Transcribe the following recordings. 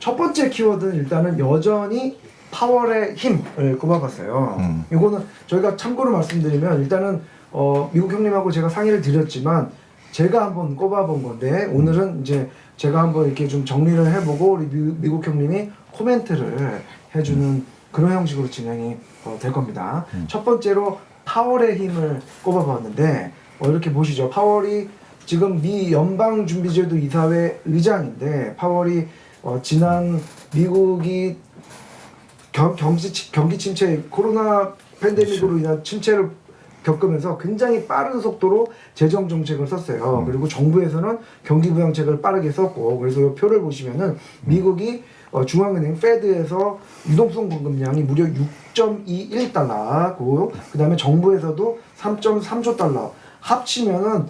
첫 번째 키워드는 일단은 여전히 파월의 힘을 꼽아봤어요. 이거는 저희가 참고로 말씀드리면 일단은 미국 형님하고 제가 상의를 드렸지만 제가 한번 꼽아본 건데 오늘은 이제 제가 한번 이렇게 좀 정리를 해보고 우리 미국 형님이 코멘트를 해주는 그런 형식으로 진행이 될 겁니다. 첫 번째로 파월의 힘을 꼽아봤는데 이렇게 보시죠. 파월이 지금 미 연방준비제도 이사회 의장인데 파월이 지난 미국이 경기 침체, 코로나 팬데믹으로 인한 침체를 겪으면서 굉장히 빠른 속도로 재정 정책을 썼어요. 그리고 정부에서는 경기 부양책을 빠르게 썼고, 그래서 이 표를 보시면은 미국이 중앙은행 페드에서 유동성 공급량이 무려 6.21달러고, 그 다음에 정부에서도 3.3조 달러, 합치면은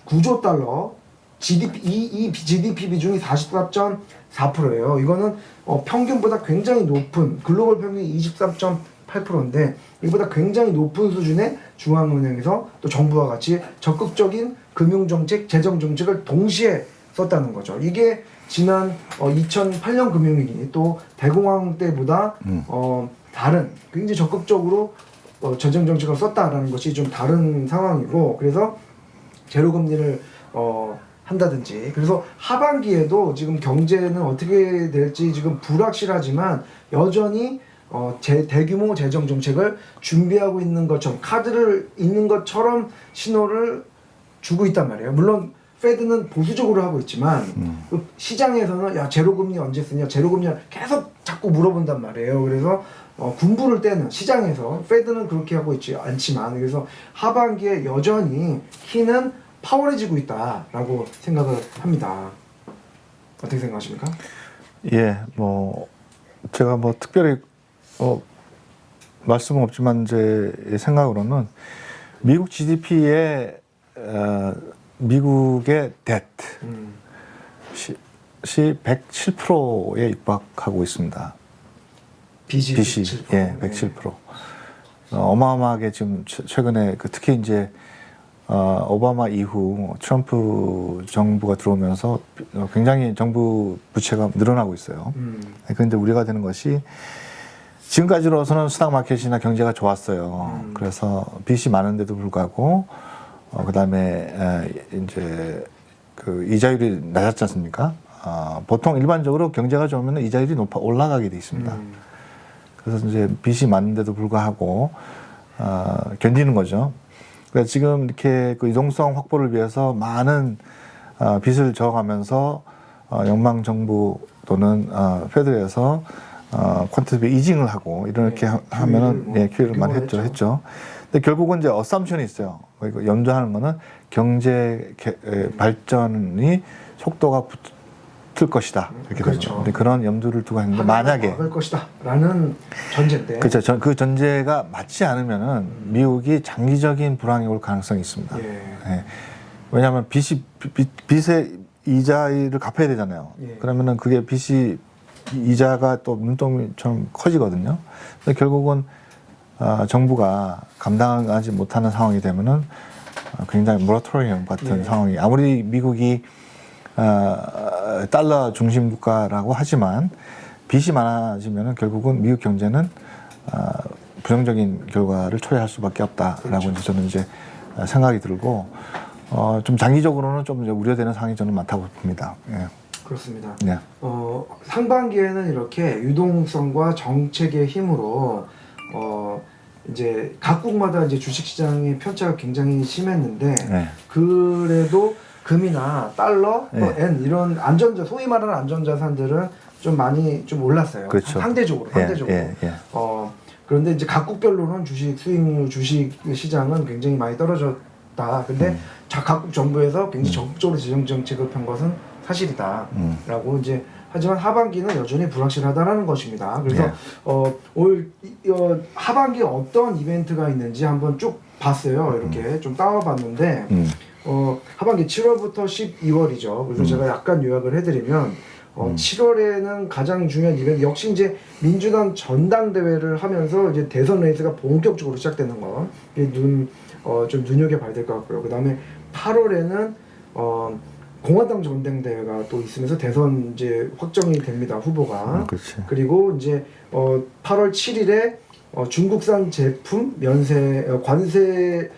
9조 달러, 이 GDP 비중이 44.4%예요. 이거는 평균보다 굉장히 높은, 글로벌 평균이 23.8%인데 이보다 굉장히 높은 수준의 중앙은행에서 또 정부와 같이 적극적인 금융정책, 재정정책을 동시에 썼다는 거죠. 이게 지난 2008년 금융위기 또 대공황 때보다 다른 굉장히 적극적으로 재정정책을 썼다라는 것이 좀 다른 상황이고, 그래서 제로금리를 한다든지, 그래서 하반기에도 지금 경제는 어떻게 될지 지금 불확실하지만 여전히 대규모 재정 정책을 준비하고 있는 것처럼, 카드를 있는 것처럼 신호를 주고 있단 말이에요. 물론 페드는 보수적으로 하고 있지만 시장에서는 야 제로금리 언제 쓰냐, 제로금리 계속 자꾸 물어본단 말이에요. 그래서 군부를 떼는 시장에서 페드는 그렇게 하고 있지 않지만, 그래서 하반기에 여전히 키는 파월해지고 있다라고 생각을 합니다. 어떻게 생각하십니까? 예, 제가 특별히 말씀은 없지만 제 생각으로는 미국 GDP의 미국의 뎃시 107%에 육박하고 있습니다. 빚이 107%. 예, 107%. 어마어마하게 지금 최근에 특히 이제 오바마 이후 트럼프 정부가 들어오면서 굉장히 정부 부채가 늘어나고 있어요. 그런데 우려가 되는 것이 지금까지로서는 스탁 마켓이나 경제가 좋았어요. 그래서 빚이 많은데도 불구하고 그다음에 이제 그 이자율이 낮았지 않습니까? 보통 일반적으로 경제가 좋으면 이자율이 올라가게 돼 있습니다. 그래서 이제 빚이 많은데도 불구하고 견디는 거죠. 그러니까 지금 이렇게 그 유동성 확보를 위해서 많은 빚을 저어가면서 연방 정부 또는 페드에서 퀀티티브 이징을 하고 이렇게 하면은 기회를 많이 했죠. 근데 결국은 이제 어썸션이 있어요. 염두하는 거는 경제 발전이 속도가 붙을 것이다. 이렇게 그렇죠. 근데 그런 염두를 두고 했는데 만약에 막을 것이다라는 전제인데. 그렇죠. 그 전제가 맞지 않으면은 미국이 장기적인 불황이 올 가능성이 있습니다. 예. 왜냐하면 빚의 이자를 갚아야 되잖아요. 그러면은 그게 빚이 이자가 또 눈덩이처럼 커지거든요. 근데 결국은 정부가 감당하지 못하는 상황이 되면은 굉장히 모라토리엄 같은 상황이, 아무리 미국이 달러 중심 국가라고 하지만 빚이 많아지면은 결국은 미국 경제는 부정적인 결과를 초래할 수밖에 없다라고 이제 저는 이제 생각이 들고 좀 장기적으로는 좀 이제 우려되는 상황이 저는 많다고 봅니다. 예. 그렇습니다. 네. 상반기에는 이렇게 유동성과 정책의 힘으로 이제 각국마다 이제 주식시장의 편차가 굉장히 심했는데 그래도 금이나 달러, 엔 이런 안전자, 소위 말하는 안전자산들은 좀 많이 좀 올랐어요. 그렇죠. 상대적으로. 그런데 이제 각국별로는 주식 수익률, 주식 시장은 굉장히 많이 떨어졌다. 근데 각국 정부에서 굉장히 적극적으로 재정 정책을 편 것은 사실이다라고 이제, 하지만 하반기는 여전히 불확실하다라는 것입니다. 그래서 올 하반기에 어떤 이벤트가 있는지 한번 쭉 봤어요. 이렇게 좀 따와봤는데 하반기 7월부터 12월이죠. 그래서 제가 약간 요약을 해드리면 7월에는 가장 중요한 이벤트, 역시 이제 민주당 전당대회를 하면서 이제 대선 레이스가 본격적으로 시작되는 거, 좀 눈여겨봐야 될 것 같고요. 그 다음에 8월에는 공화당 전당대회가 또 있으면서 대선 이제 확정이 됩니다, 후보가. 그렇지. 그리고 이제 8월 7일에 중국산 제품 관세를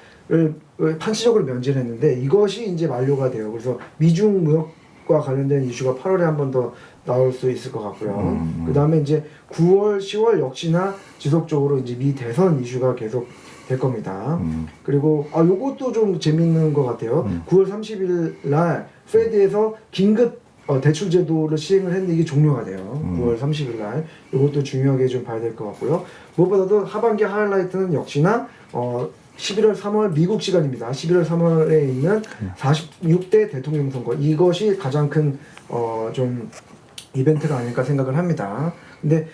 한시적으로 면제를 했는데 이것이 이제 만료가 돼요. 그래서 미중 무역과 관련된 이슈가 8월에 한 번 더 나올 수 있을 것 같고요. 그 다음에 이제 9월, 10월 역시나 지속적으로 이제 미 대선 이슈가 계속 될 겁니다. 그리고 요것도 좀 재밌는 것 같아요. 9월 30일 날 페드에서 긴급 대출 제도를 시행을 했는데 이게 종료가 돼요. 9월 30일 날. 이것도 중요하게 좀 봐야 될 것 같고요. 무엇보다도 하반기 하이라이트는 역시나 11월 3월 미국 시간입니다. 11월 3월에 있는 46대 대통령 선거. 이것이 가장 큰 좀 이벤트가 아닐까 생각을 합니다. 근데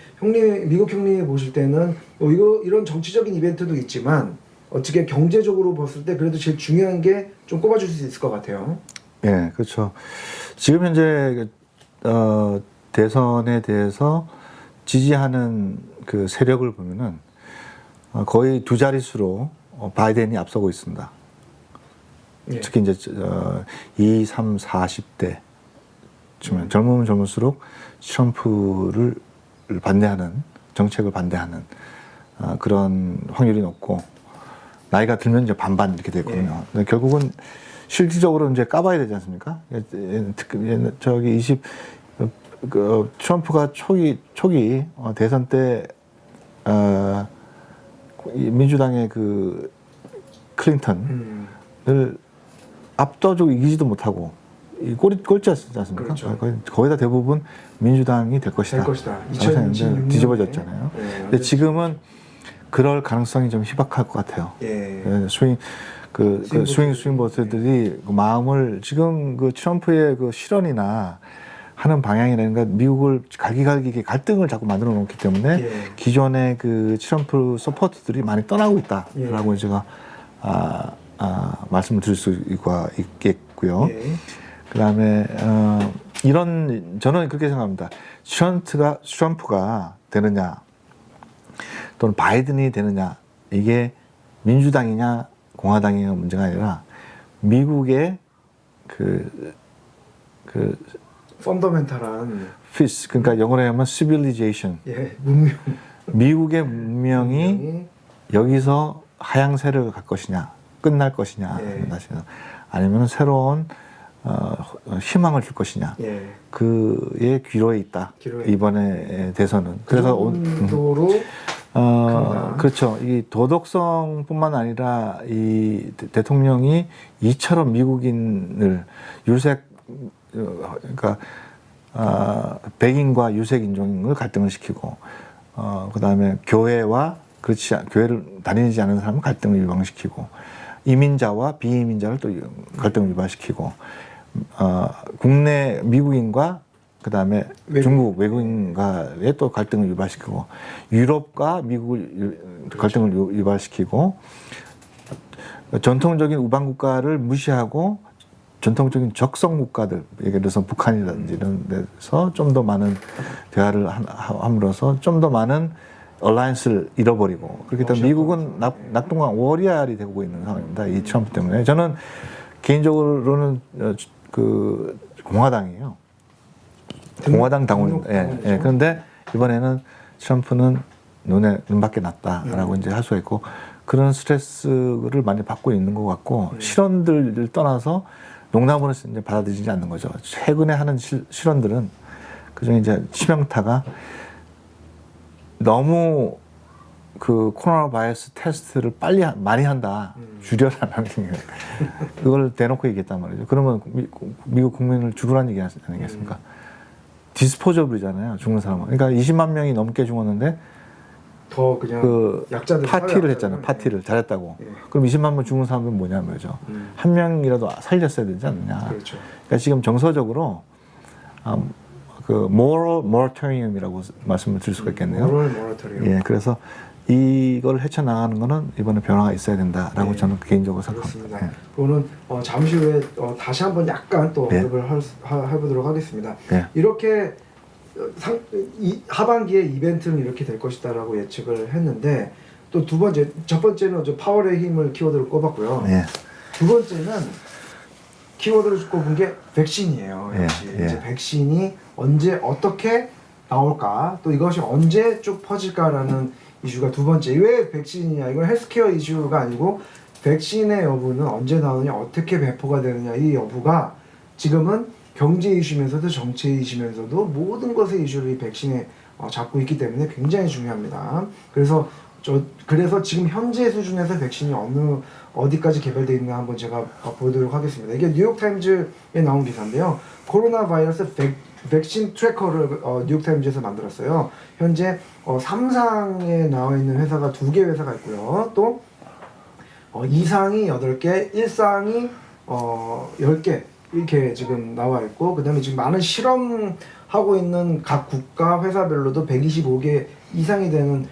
미국 형님이 보실 때는 이런 정치적인 이벤트도 있지만 어떻게 경제적으로 봤을 때 그래도 제일 중요한 게 좀 꼽아줄 수 있을 것 같아요. 예, 그렇죠. 지금 현재 대선에 대해서 지지하는 그 세력을 보면은 거의 두 자릿수로 바이든이 앞서고 있습니다. 예. 특히 이제 20, 30, 40대 젊으면 젊을수록 트럼프를 반대하는 정책을 반대하는 그런 확률이 높고 나이가 들면 이제 반반 이렇게 되거든요. 근데 결국은 실질적으로 이제 까봐야 되지 않습니까? 저기 트럼프가 초기 대선 때 민주당의 그 클린턴을 압도적으로 이기지도 못하고 꼴찌였지 않습니까? 그렇죠. 거의 다 대부분 민주당이 될 것이다. 2026년에 뒤집어졌잖아요. 근데 지금은 그럴 가능성이 좀 희박할 것 같아요. 예. 스윙 보트들이 그 마음을 지금 그 트럼프의 그 실언이나 하는 방향이라든가 미국을 갈기갈기 갈등을 자꾸 만들어 놓기 때문에 예. 기존의 그 트럼프 서포터들이 많이 떠나고 있다라고 제가 말씀을 드릴 수 있겠고요. 예. 그다음에 저는 그렇게 생각합니다. 트럼프가 되느냐 또는 바이든이 되느냐 이게 민주당이냐 공화당이냐 문제가 아니라 미국의 그 펀더멘탈한 피스 그러니까 영어로 하면 civilization 문명 미국의 문명이 여기서 하향세를 갈 것이냐 끝날 것이냐 아니면 새로운 희망을 줄 것이냐 그의 기로에 있다. 이번에 대선은 그래서 온도로 그렇죠. 이 도덕성뿐만 아니라 이 대통령이 이처럼 미국인을 그러니까 백인과 유색 인종을 갈등을 시키고 그다음에 교회와 교회를 다니지 않는 사람은 갈등을 유발시키고 이민자와 비이민자를 또 갈등을 유발시키고 국내 미국인과 그다음에 중국 외국인과의 또 갈등을 유발시키고 유럽과 미국을 갈등을 유발시키고 전통적인 우방 국가를 무시하고 전통적인 적성 국가들 예를 들어서 북한이라든지 이런 데서 좀 더 많은 대화를 함으로써 좀 더 많은 얼라이언스를 잃어버리고 그렇기 때문에 미국은 낙동강 워리알이 되고 있는 상황입니다. 이 트럼프 때문에 저는 개인적으로는 그 공화당이에요. 공화당 당원입니다. 그런데 이번에는 트럼프는 눈밖에 났다라고 이제 할 수가 있고 그런 스트레스를 많이 받고 있는 것 같고 실언들을 떠나서 농담으로 이제 받아들이지 않는 거죠. 최근에 하는 실언들은 그중에 이제 치명타가 너무 그 코로나 바이러스 테스트를 많이 한다. 줄여라는 게 그걸 대놓고 얘기했단 말이죠. 그러면 미국 국민을 죽으라는 얘기 아니겠습니까? 디스포저블이잖아요. 죽는 사람은. 그러니까 20만 명이 넘게 죽었는데 더 그냥 그 약자들 파티를 했잖아요. 파티를 잘했다고. 그럼 20만 명 죽은 사람은 뭐냐 말이죠. 한 명이라도 살렸어야 되지 않느냐. 그렇죠. 그러니까 지금 정서적으로 그 moral moratorium이라고 말씀을 드릴 수가 있겠네요. moral moratorium. 예, 그래서 이걸 헤쳐나가는 거는 이번에 변화가 있어야 된다라고 저는 개인적으로 생각합니다. 그렇습니다. 그거는 잠시 후에 다시 한번 약간 또 언급을 해보도록 하겠습니다. 이렇게 하반기에 이벤트는 이렇게 될 것이다라고 예측을 했는데 또 첫 번째는 파월의 힘을 키워드로 꼽았고요. 두 번째는 키워드를 꼽은 게 백신이에요. 예, 역시 예. 이제 백신이 언제 어떻게 나올까, 또 이것이 언제 쭉 퍼질까라는 이슈가 두 번째. 왜 백신이냐? 이건 헬스케어 이슈가 아니고 백신의 여부는 언제 나오느냐, 어떻게 배포가 되느냐, 이 여부가 지금은 경제 이슈면서도 정치 이슈면서도 모든 것의 이슈를 이 백신에 잡고 있기 때문에 굉장히 중요합니다. 그래서 지금 현재 수준에서 백신이 어디까지 개발되어 있나 한번 제가 보도록 하겠습니다. 이게 뉴욕타임즈에 나온 기사인데요. 코로나 바이러스 백신 트래커를 뉴욕타임즈에서 만들었어요. 현재 3상에 나와 있는 회사가 2개 회사가 있고요. 또 2상이 8개, 1상이 10개 이렇게 지금 나와 있고, 그 다음에 지금 많은 실험하고 있는 각 국가 회사별로도 125개 이상이 되는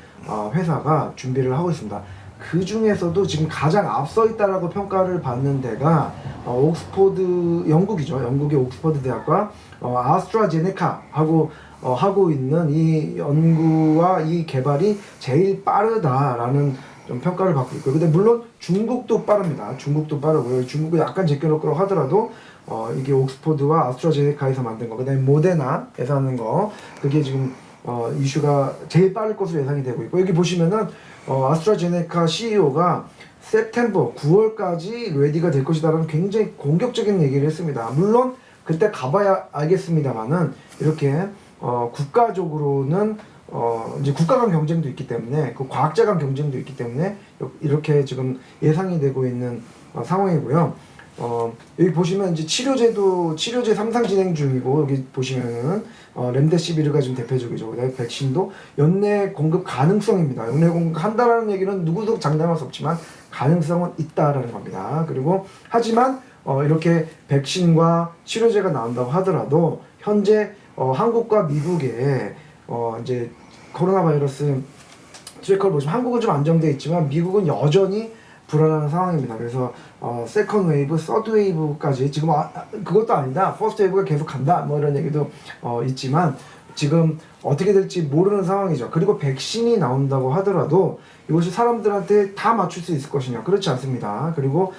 회사가 준비를 하고 있습니다. 그 중에서도 지금 가장 앞서 있다라고 평가를 받는 데가 옥스퍼드, 영국이죠. 영국의 옥스퍼드 대학과 아스트라제네카하고 하고 있는 이 연구와 이 개발이 제일 빠르다라는 좀 평가를 받고 있고요. 근데 물론 중국도 빠릅니다. 중국도 빠르고요. 중국은 약간 제껴놓고 하더라도 이게 옥스퍼드와 아스트라제네카에서 만든 거, 그다음에 모데나에서 하는 거, 그게 지금 이슈가 제일 빠를 것으로 예상이 되고 있고, 여기 보시면은 아스트라제네카 CEO가 September 9월까지 레디가 될 것이다라는 굉장히 공격적인 얘기를 했습니다. 물론 그때 가봐야 알겠습니다만은 이렇게 국가적으로는 이제 국가 간 경쟁도 있기 때문에, 그 과학자 간 경쟁도 있기 때문에 이렇게 지금 예상이 되고 있는 상황이고요. 여기 보시면 이제 치료제 3상 진행 중이고, 여기 보시면은 렘데시비르가 지금 대표적이죠. 그다음에 백신도 연내 공급 가능성입니다. 연내 공급한다라는 얘기는 누구도 장담할 수 없지만 가능성은 있다라는 겁니다. 그리고 하지만 이렇게 백신과 치료제가 나온다고 하더라도 현재 한국과 미국에 이제 코로나 바이러스 트래커를 보시면 한국은 좀 안정돼 있지만 미국은 여전히 불안한 상황입니다. 그래서 세컨 웨이브, 서드 웨이브까지 지금 그것도 아니다, 퍼스트 웨이브가 계속 간다, 뭐 이런 얘기도 있지만 지금 어떻게 될지 모르는 상황이죠. 그리고 백신이 나온다고 하더라도 이것이 사람들한테 다 맞출 수 있을 것이냐? 그렇지 않습니다. 그리고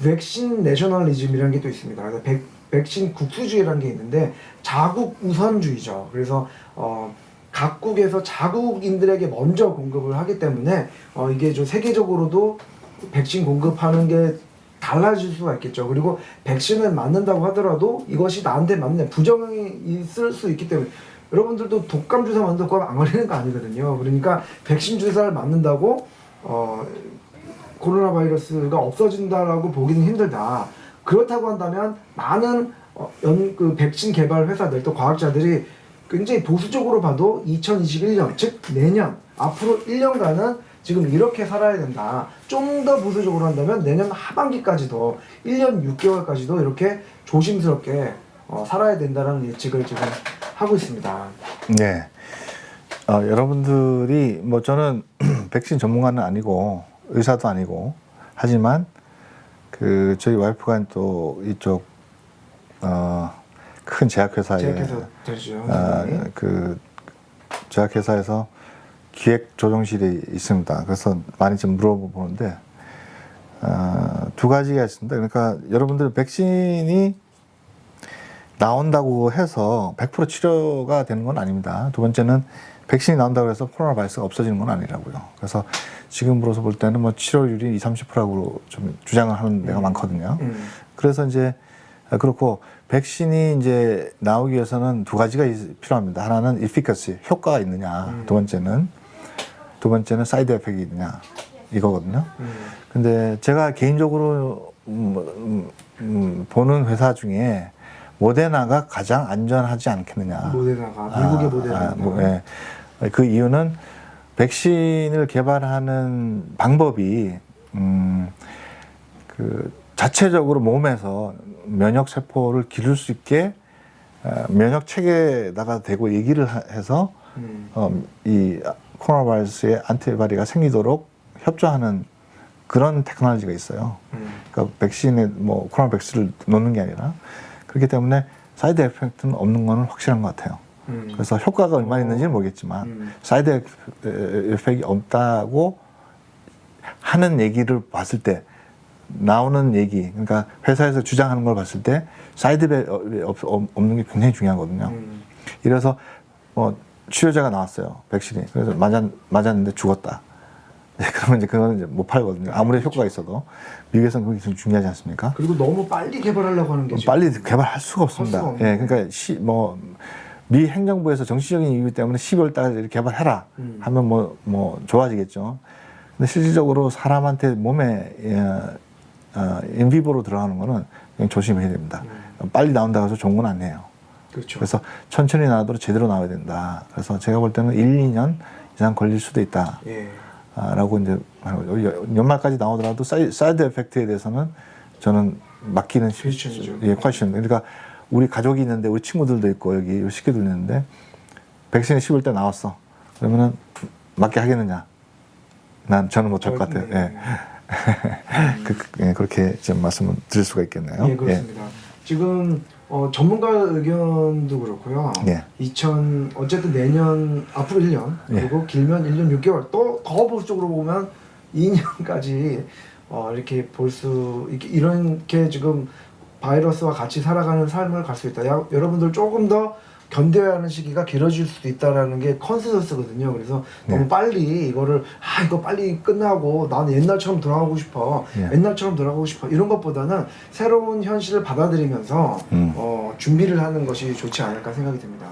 백신 내셔널리즘이라는 게 또 있습니다. 그래서 백신 국수주의라는 게 있는데 자국 우선주의죠. 그래서 각국에서 자국인들에게 먼저 공급을 하기 때문에 이게 좀 세계적으로도 백신 공급하는 게 달라질 수가 있겠죠. 그리고 백신을 맞는다고 하더라도 이것이 나한테 맞는 부작용이 있을 수 있기 때문에, 여러분들도 독감 주사 맞는다고 안 걸리는 거 아니거든요. 그러니까 백신 주사를 맞는다고 코로나 바이러스가 없어진다라고 보기는 힘들다. 그렇다고 한다면 많은 그 백신 개발 회사들, 또 과학자들이 굉장히 보수적으로 봐도 2021년, 즉 내년, 앞으로 1년간은 지금 이렇게 살아야 된다. 좀 더 보수적으로 한다면 내년 하반기까지도 1년 6개월까지도 이렇게 조심스럽게 살아야 된다는 예측을 지금 하고 있습니다. 네. 여러분들이 뭐 저는 백신 전문가는 아니고 의사도 아니고 하지만 그 저희 와이프가 또 이쪽 큰 제약회사에 되죠. 그 제약회사에서 기획조정실이 있습니다. 그래서 많이 좀 물어보는데 두 가지가 있습니다. 그러니까 여러분들 백신이 나온다고 해서 100% 치료가 되는 건 아닙니다. 두 번째는 백신이 나온다고 해서 코로나 바이러스가 없어지는 건 아니라고요. 그래서 지금으로서 볼 때는 뭐 치료율이 20~30%라고 좀 주장을 하는 데가 많거든요. 그래서 이제 그렇고 백신이 이제 나오기 위해서는 두 가지가 필요합니다. 하나는 efficacy, 효과가 있느냐. 두 번째는 사이드 에펙이 있느냐. 이거거든요. 근데 제가 개인적으로 보는 회사 중에 모데나가 가장 안전하지 않겠느냐. 모데나가, 미국의 모데나. 네. 그 이유는 백신을 개발하는 방법이 그 자체적으로 몸에서 면역 세포를 기를 수 있게 면역 체계에다가 대고 얘기를 해서 이 코로나 바이러스의 안티바디가 생기도록 협조하는 그런 테크놀로지가 있어요. 그러니까 백신에 뭐 코로나 백신을 놓는 게 아니라, 그렇기 때문에 사이드 에펙트는 없는 거는 확실한 것 같아요. 그래서 효과가 얼마나 있는지는 모르겠지만 사이드 에펙이 없다고 하는 얘기를 봤을 때 나오는 얘기, 그러니까 회사에서 주장하는 걸 봤을 때 사이드백 없는 게 굉장히 중요하거든요. 이래서 치료제가 나왔어요, 백신이. 그래서 맞았는데 죽었다. 그러면 이제 그거는 이제 못 팔거든요. 아무리 효과가 있어도 미국에서는 그게 좀 중요하지 않습니까? 그리고 너무 빨리 개발하려고 하는 게 지금 빨리 개발할 수가 없습니다. 할 수가 예, 그러니까 미 행정부에서 정치적인 이유 때문에 12월 달에 이렇게 개발해라 하면 뭐 좋아지겠죠. 근데 실질적으로 사람한테 몸에 인비보로 들어가는 거는 그냥 조심해야 됩니다. 빨리 나온다고 해서 좋은 건 아니에요. 그렇죠. 그래서 천천히 나오도록 제대로 나와야 된다. 그래서 제가 볼 때는 1, 2년 이상 걸릴 수도 있다. 예. 라고 이제 연말까지 나오더라도 사이드 에펙트에 대해서는 저는 맡기는 퀘스천이죠. 예, 퀘스천. 그러니까 우리 가족이 있는데 우리 친구들도 있고 여기 식구들 있는데 백신이 10월 때 나왔어. 그러면은 맞게 하겠느냐? 저는 못할 것 같아요. 예. 그렇게 좀 말씀을 드릴 수가 있겠네요. 예, 그렇습니다. 지금 전문가 의견도 그렇고요. 예. 어쨌든 내년 앞으로 1년 그리고 길면 1년 6개월 또 더 보수적으로 보면 2년까지 이렇게 볼 수 이렇게 지금 바이러스와 같이 살아가는 삶을 갈 수 있다. 여러분들 조금 더 견뎌야 하는 시기가 길어질 수도 있다라는 게 컨센서스거든요. 그래서 너무 빨리 이거를 이거 빨리 끝나고 나는 옛날처럼 돌아가고 싶어. 옛날처럼 돌아가고 싶어. 이런 것보다는 새로운 현실을 받아들이면서 준비를 하는 것이 좋지 않을까 생각이 듭니다.